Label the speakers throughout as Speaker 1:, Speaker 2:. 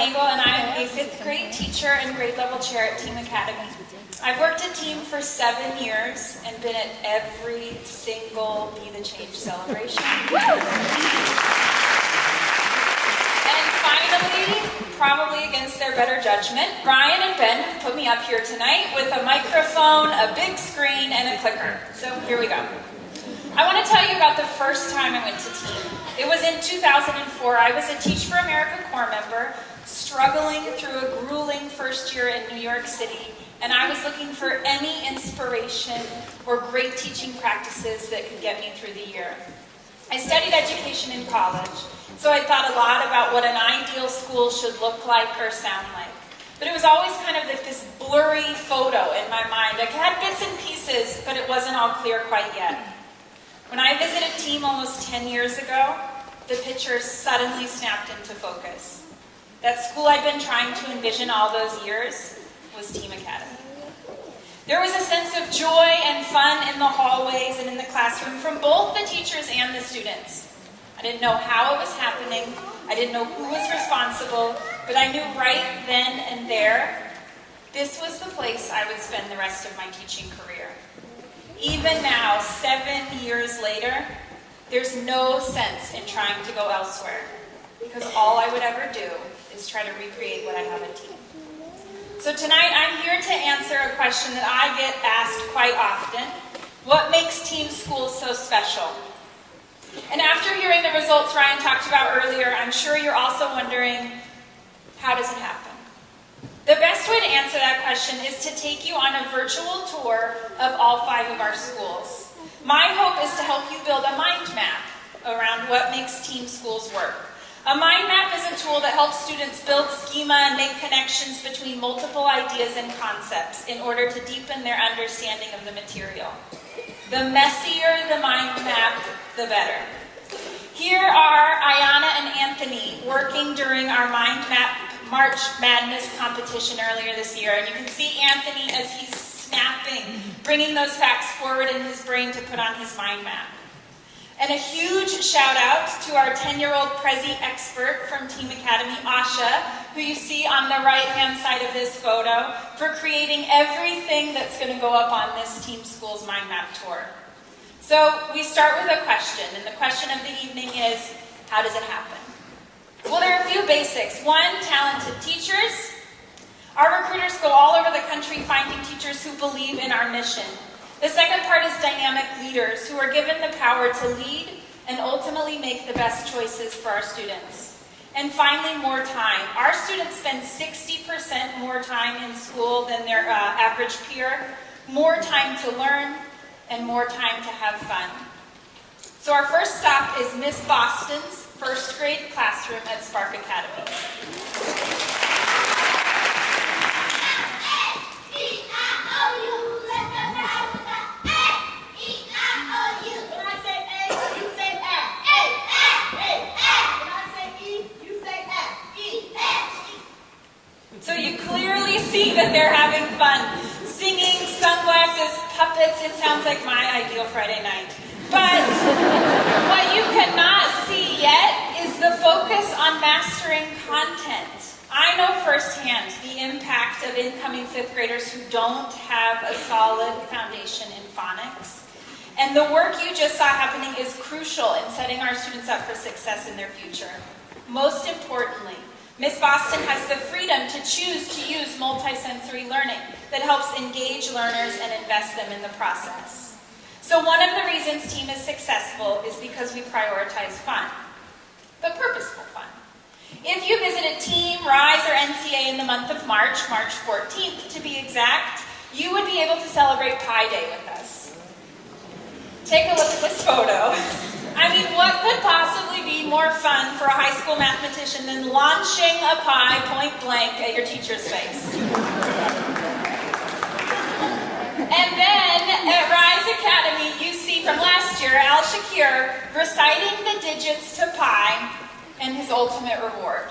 Speaker 1: Nagle, and I am a 5th grade teacher and grade level chair at Team Academy. I've worked at Team for 7 years and been at every single Be the Change celebration. And finally, probably against their better judgment, Brian and Ben have put me up here tonight with a microphone, a big screen, and a clicker. So here we go. I want to tell you about the first time I went to Team. It was in 2004. I was a Teach for America Corps member, struggling through a grueling first year in New York City, and I was looking for any inspiration or great teaching practices that could get me through the year. I studied education in college, so I thought a lot about what an ideal school should look like or sound like. But it was always kind of like this blurry photo in my mind. I had bits and pieces, but it wasn't all clear quite yet. When I visited Team almost 10 years ago, the picture suddenly snapped into focus. That school I'd been trying to envision all those years was Team Academy. There was a sense of joy and fun in the hallways and in the classroom from both the teachers and the students. I didn't know how it was happening. I didn't know who was responsible, but I knew right then and there, this was the place I would spend the rest of my teaching career. Even now, 7 years later, there's no sense in trying to go elsewhere, because all I would ever do is try to recreate what I have at Team. So tonight, I'm here to answer a question that I get asked quite often. What makes Team schools so special? And after hearing the results Ryan talked about earlier, I'm sure you're also wondering, how does it happen? The best way to answer that question is to take you on a virtual tour of all 5 of our schools. My hope is to help you build a mind map around what makes Team schools work. A mind map is a tool that helps students build schema and make connections between multiple ideas and concepts in order to deepen their understanding of the material. The messier the mind map, the better. Here are Ayana and Anthony working during our mind map March Madness competition earlier this year, and you can see Anthony as he's snapping, bringing those facts forward in his brain to put on his mind map. And a huge shout out to our 10-year-old Prezi expert from Team Academy, Asha, who you see on the right-hand side of this photo, for creating everything that's going to go up on this Team Schools mind map tour. So we start with a question, and the question of the evening is, how does it happen? Well, there are a few basics. 1, talented teachers. Our recruiters go all over the country finding teachers who believe in our mission. The second part is dynamic leaders who are given the power to lead and ultimately make the best choices for our students. And finally, more time. Our students spend 60% more time in school than their average peer, more time to learn, and more time to have fun. So our first stop is Miss Boston's first grade classroom at Spark Academy. So you clearly see that they're having fun. Singing, sunglasses, puppets, it sounds like my ideal Friday night. But what you cannot see yet is the focus on mastering content. I know firsthand the impact of incoming 5th graders who don't have a solid foundation in phonics. And the work you just saw happening is crucial in setting our students up for success in their future. Most importantly, Miss Boston has the freedom to choose to use multisensory learning that helps engage learners and invest them in the process. So one of the reasons Team is successful is because we prioritize fun, but purposeful fun. If you visited Team, RISE, or NCA in the month of March 14th to be exact, you would be able to celebrate Pi Day with us. Take a look at this photo. I mean, what could possibly be more fun for a high school mathematician than launching a pie point blank at your teacher's face? And then at RISE Academy, you see from last year, Al Shakir reciting the digits to pi and his ultimate reward.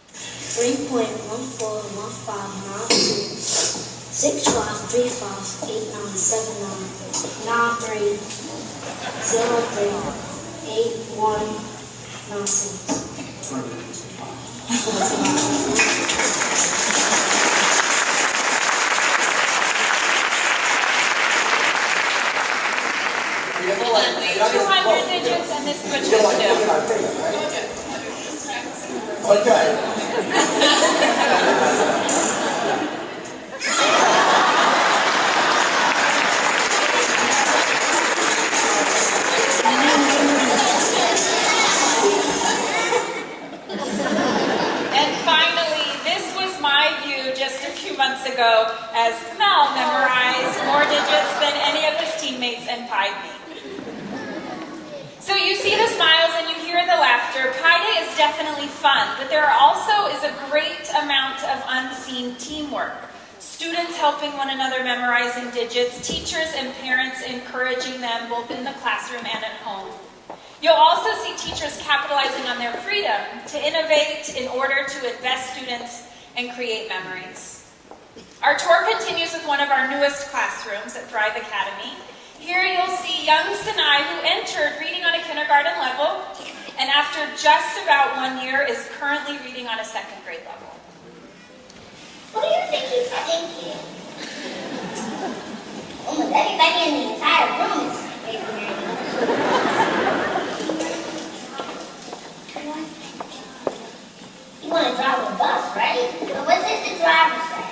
Speaker 2: 3.141592 6535897 93038196.
Speaker 1: Only 200 digits, and this is what you're going to do.
Speaker 2: Okay.
Speaker 1: And finally, this was my view just a few months ago as Mel memorized more digits than any of his teammates and pied me. So you see the smiles and you hear the laughter. Pi Day is definitely fun, but there also is a great amount of unseen teamwork. Students helping one another memorizing digits, teachers and parents encouraging them both in the classroom and at home. You'll also see teachers capitalizing on their freedom to innovate in order to invest students and create memories. Our tour continues with one of our newest classrooms at Thrive Academy. Here you'll see young Sinai, who entered reading on a kindergarten level, and after just about 1 year is currently reading on a second grade level.
Speaker 3: What do you think he's thinking? Almost everybody in the entire room is thinking. You want to drive a bus, right? But what did the driver say?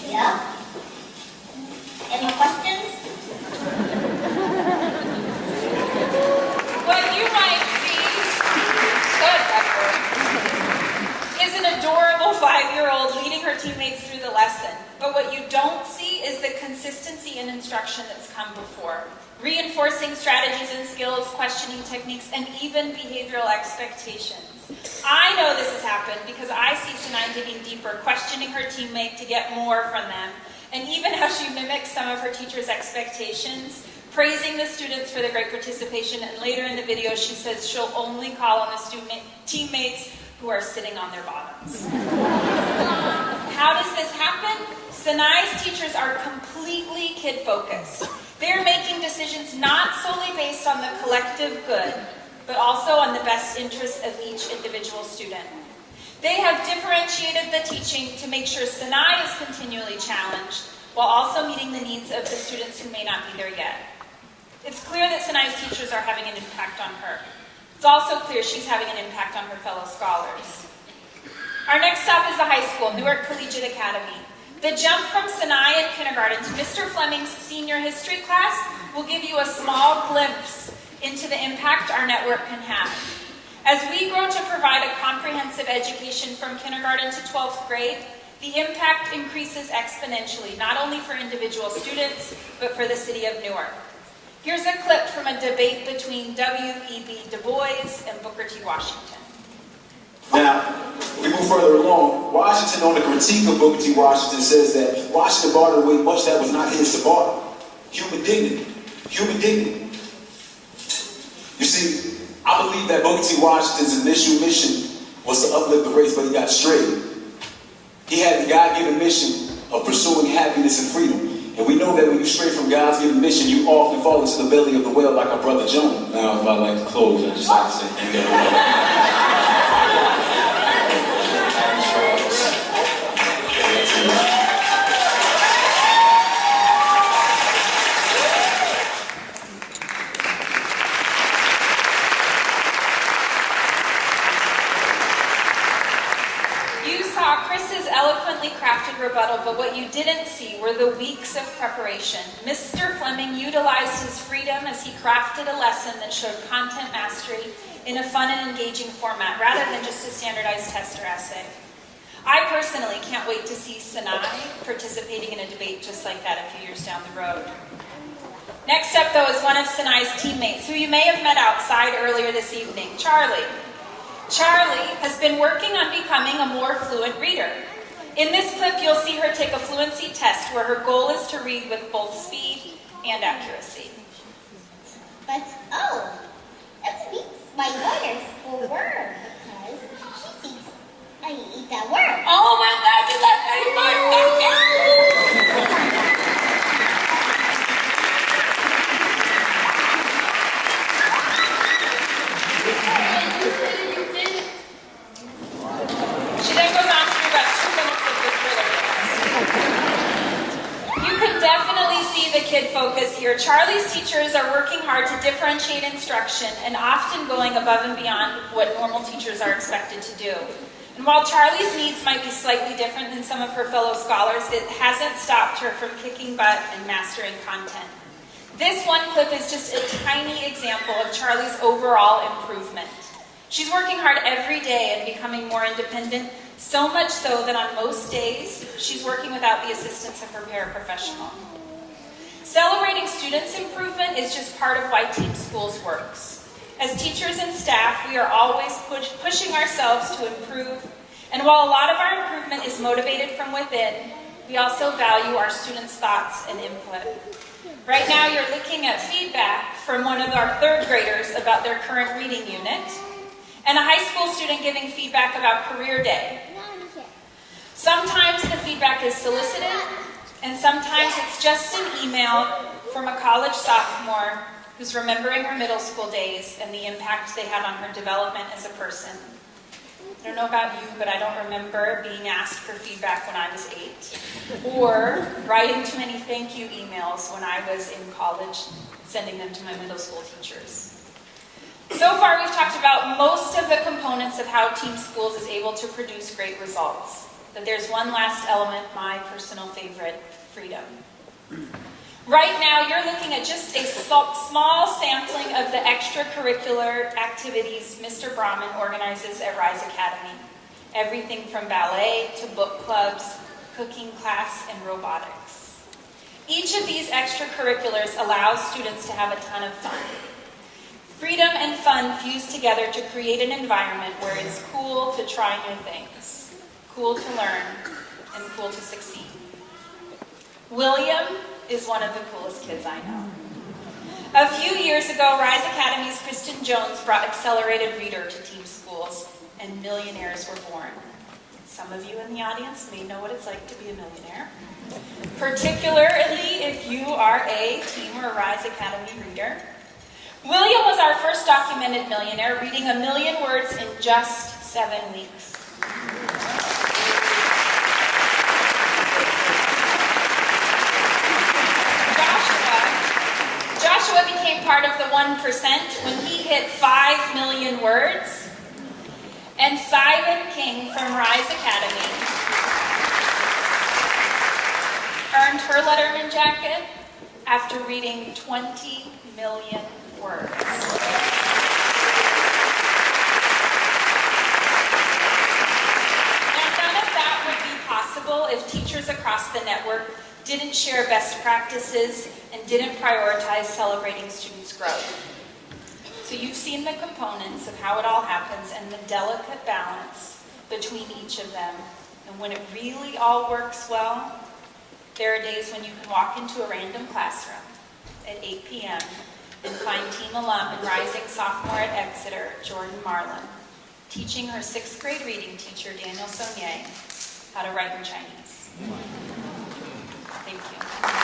Speaker 3: Yeah? Any questions?
Speaker 1: What you might see, good Pepper, is an adorable 5-year-old leading her teammates through the lesson. But what you don't see is the consistency in instruction that's come before. Reinforcing strategies and skills, questioning techniques, and even behavioral expectations. I know this has happened because I see Sinai digging deeper, questioning her teammate to get more from them, and even how she mimics some of her teacher's expectations, praising the students for their great participation, and later in the video she says she'll only call on the teammates who are sitting on their bottoms. How does this happen? Sinai's teachers are completely kid-focused. They're making decisions not solely based on the collective good, but also on the best interests of each individual student. They have differentiated the teaching to make sure Sinai is continually challenged, while also meeting the needs of the students who may not be there yet. It's clear that Sinai's teachers are having an impact on her. It's also clear she's having an impact on her fellow scholars. Our next stop is the high school, Newark Collegiate Academy. The jump from Sinai in kindergarten to Mr. Fleming's senior history class will give you a small glimpse into the impact our network can have. As we grow to provide a comprehensive education from kindergarten to 12th grade, the impact increases exponentially, not only for individual students, but for the city of Newark. Here's a clip from a debate between W.E.B. Du Bois and Booker T. Washington.
Speaker 2: Now, we move further along. Washington, on the critique of Booker T. Washington, says that Washington bartered away much that was not his to barter. Human dignity. Human dignity. You see, I believe that Booker T. Washington's initial mission was to uplift the race, but he got strayed. He had the God-given mission of pursuing happiness and freedom. And we know that when you stray from God's given mission, you often fall into the belly of the whale like our brother Jonah.
Speaker 4: Now, if I like to close, I'd just like to say thank you.
Speaker 1: Eloquently crafted rebuttal, but what you didn't see were the weeks of preparation. Mr. Fleming utilized his freedom as he crafted a lesson that showed content mastery in a fun and engaging format, rather than just a standardized test or essay. I personally can't wait to see Sinai participating in a debate just like that a few years down the road. Next up, though, is one of Sinai's teammates, who you may have met outside earlier this evening, Charlie. Charlie has been working on becoming a more fluent reader. In this clip, you'll see her take a fluency test where her goal is to read with both speed and accuracy.
Speaker 3: But, that means my daughter's full word because she thinks I eat that word.
Speaker 1: Oh my God, you got 35 seconds! definitely see the kid focus here. Charlie's teachers are working hard to differentiate instruction and often going above and beyond what normal teachers are expected to do. And while Charlie's needs might be slightly different than some of her fellow scholars, it hasn't stopped her from kicking butt and mastering content. This one clip is just a tiny example of Charlie's overall improvement. She's working hard every day and becoming more independent, so much so that on most days, she's working without the assistance of her paraprofessional. Celebrating students' improvement is just part of why Team Schools works. As teachers and staff, we are always pushing ourselves to improve, and while a lot of our improvement is motivated from within, we also value our students' thoughts and input. Right now, you're looking at feedback from one of our third graders about their current reading unit, and a high school student giving feedback about career day. Sometimes the feedback is solicited, and sometimes it's just an email from a college sophomore who's remembering her middle school days and the impact they had on her development as a person. I don't know about you, but I don't remember being asked for feedback when I was 8, or writing too many thank you emails when I was in college, sending them to my middle school teachers. So far, we've talked about most of the components of how Team Schools is able to produce great results. But there's one last element, my personal favorite, freedom. Right now, you're looking at just a small sampling of the extracurricular activities Mr. Brahman organizes at Rise Academy. Everything from ballet to book clubs, cooking class, and robotics. Each of these extracurriculars allows students to have a ton of fun. Freedom and fun fuse together to create an environment where it's cool to try new things, cool to learn, and cool to succeed. William is one of the coolest kids I know. A few years ago, Rise Academy's Kristen Jones brought Accelerated Reader to Team Schools, and millionaires were born. Some of you in the audience may know what it's like to be a millionaire, particularly if you are a Team or Rise Academy reader. William was our first documented millionaire, reading 1 million words in just 7 weeks. Joshua became part of the 1% when he hit 5 million words. And Simon King from Rise Academy earned her Letterman jacket after reading 20 million words. And none of that would be possible if teachers across the network didn't share best practices and didn't prioritize celebrating students' growth. So you've seen the components of how it all happens and the delicate balance between each of them. And when it really all works well, there are days when you can walk into a random classroom at 8 p.m. and find team alum and rising sophomore at Exeter, Jordan Marlin, teaching her 6th grade reading teacher, Daniel Saunier, how to write in Chinese. Thank you.